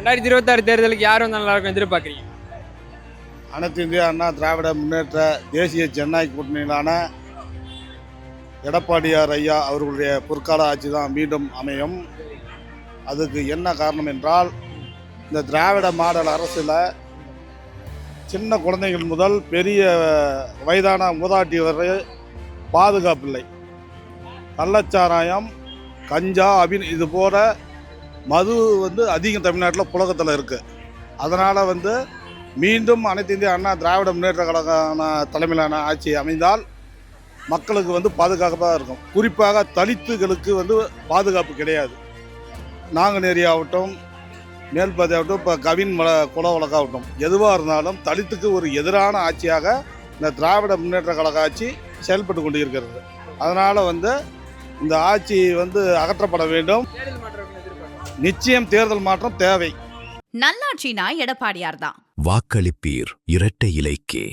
2026 தேர்தலுக்கு யார் வந்தால் நல்லா இருக்கும் எதிர்பார்க்குறீங்க? அனைத்து இந்திய அண்ணா திராவிட முன்னேற்ற தேசிய ஜனநாயக கூட்டணியிலான எடப்பாடியார் ஐயா அவர்களுடைய பொற்கால ஆட்சி தான் மீண்டும் அமையும். அதுக்கு என்ன காரணம் என்றால், இந்த திராவிட மாடல் அரசில் சின்ன குழந்தைகள் முதல் பெரிய வயதான மூதாட்டி வரை பாதுகாப்பில்லை. கள்ளச்சாராயம், கஞ்சா, இது போல மது அதிகம் தமிழ்நாட்டில் புழக்கத்தில் இருக்குது. அதனால் மீண்டும் அனைத்து இந்திய அண்ணா திராவிட முன்னேற்ற கழகமான தலைமையிலான ஆட்சி அமைந்தால் மக்களுக்கு பாதுகாப்பாக இருக்கும். குறிப்பாக தலித்துகளுக்கு பாதுகாப்பு கிடையாது. நாங்குநேரி ஆகட்டும், மேல்பாதி ஆகட்டும், இப்போ கவின் குல வழக்காகட்டும், எதுவாக இருந்தாலும் தலித்துக்கு ஒரு எதிரான ஆட்சியாக இந்த திராவிட முன்னேற்ற கழக ஆட்சி செயல்பட்டு கொண்டு இருக்கிறது. அதனால் இந்த ஆட்சி அகற்றப்பட வேண்டும். நிச்சயம் தேர்தல் மாற்றம் தேவை. நல்லாட்சினா எடப்பாடியார் தான். வாக்களிப்பீர் இரட்டை இலைக்கே.